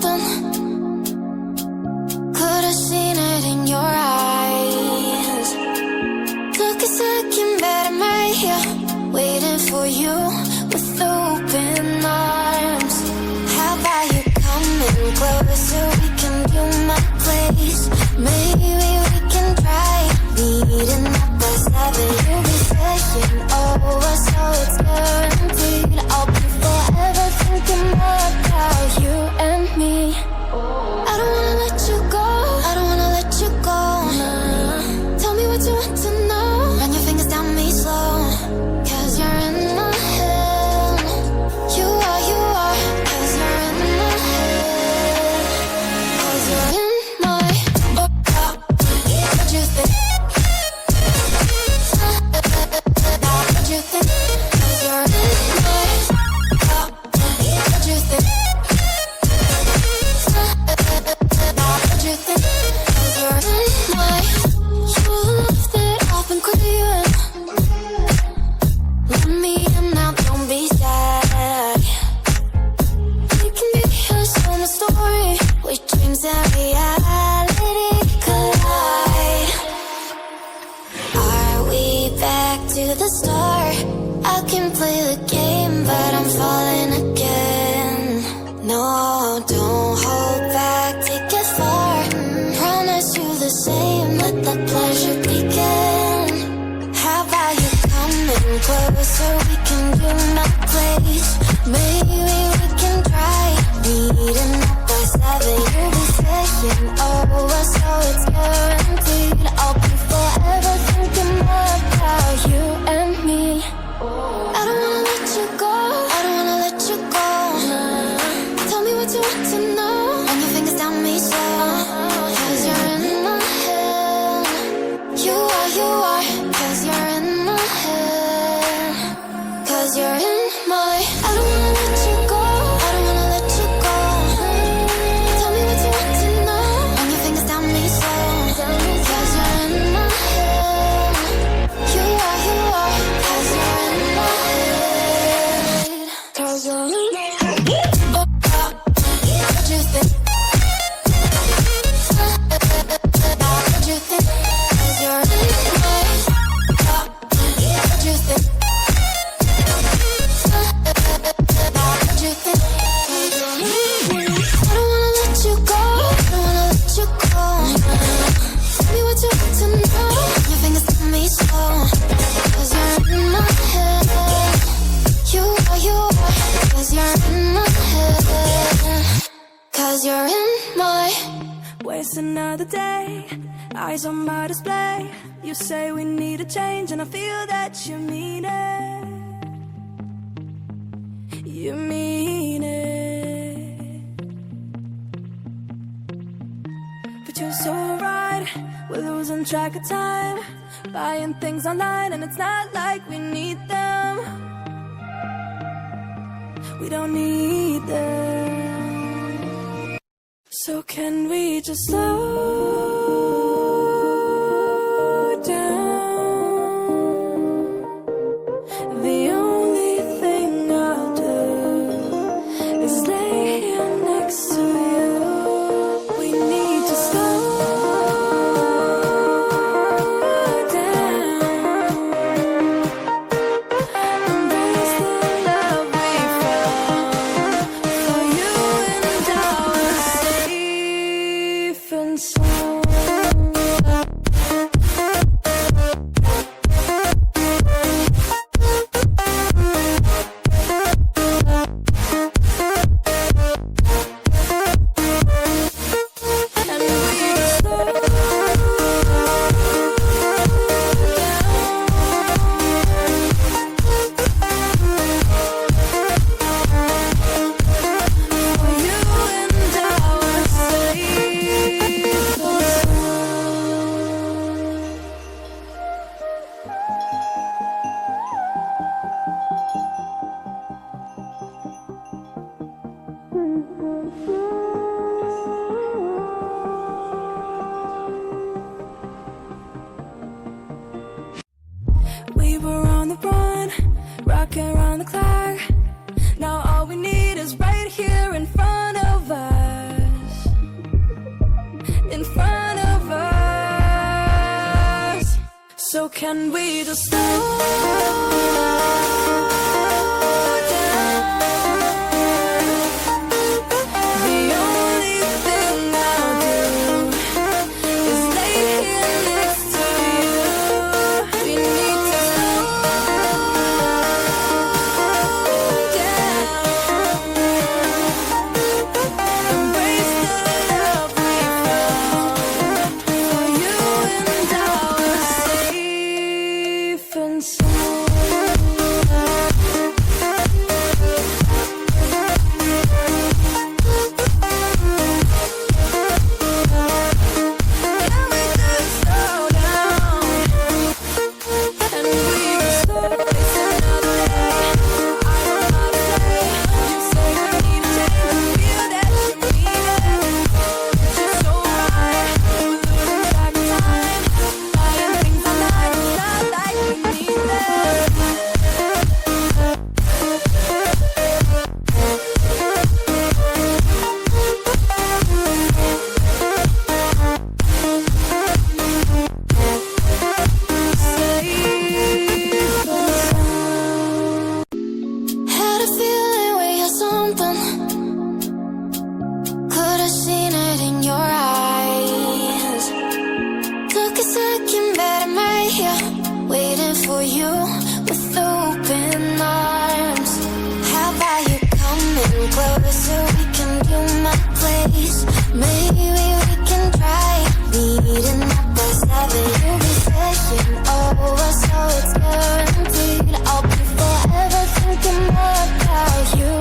something. Could have seen it in your eyes. Took a second, but I'm right here, waiting for you with open arms. How about you coming closer? We can do my place. Maybe we can try meeting up by 7. You'll be saying over, so it's guaranteed. I'll be forever thinking about you and me. I don't wanna let you go, I don't wanna let you go. Tell me what you want to know. Run your fingers down me slow, 'cause you're in my head. You are, 'cause you're in my head. 'Cause you're in my what you think? What you think? 'Cause you're in my what you think? What you think? 'Cause you're in my you left it open clear. Let me in now, don't be sad. We can be a summer story with dreams and reality collide. Are we back to the start? I can play the game, but I'm falling again. No, don't hold back, take it far. Promise you the same, let the pleasure begin. How about you coming closer? We can do my place. Maybe we can try meeting up by 7. You'll be saying over, so it's guaranteed. I'll be forever thinking about you and me. I don't wanna let you go, I don't wanna let you go. Tell me what you want to know. Run your fingers down me slow, 'cause you're in my head. You are, 'cause you're in my head. 'Cause you're in my I don't wanna let you go, I don't wanna let you go. Tell me what you want to know. Run your fingers down me slow, 'cause you're in my head. You are, 'cause you're in my head. 'Cause you're in my head. What you think? What you think? 'Cause you're in my what you think? What you think? 'Cause you're in my I don't wanna let you go, I don't wanna let you go. Tell me what you want to know. Your fingers on me slow, 'cause you're in my head. You are, 'cause you're in my head. 'Cause you're in my Waste another day, eyes on my display. You say we need a change, and I feel that you mean it. You mean it. But you're so right, we're losing track of time. Buying things online, and it's not like we need them. We don't need them. So can we just slow down? The only thing I'll do is lay here next to you. We need to slow down. Embrace the love we found. For you and I are safe and sound. And we slow down. For you and I are safe and We were on the run, rocking around the clock. Now all we need is right here in front of us. Can we just slow down? The only thing I'll do is lay here next to you. We need to slow down. Embrace the love we found. For you and I were safe and sound. Can we just slow down? And we just slow waste another day. I don't know how to play. You say you need a change. Feel that you need it. It's just so right. We're losing track of time. Buying things online. It's not like we need them. Had a feeling we had something. Could have seen it in your eyes. Took a second, but I'm right here, waiting for you with open arms. How about you coming closer? We can do my place. Maybe we can try meeting up by 7. You'll be staying over, so it's guaranteed. I'll be forever thinking more about you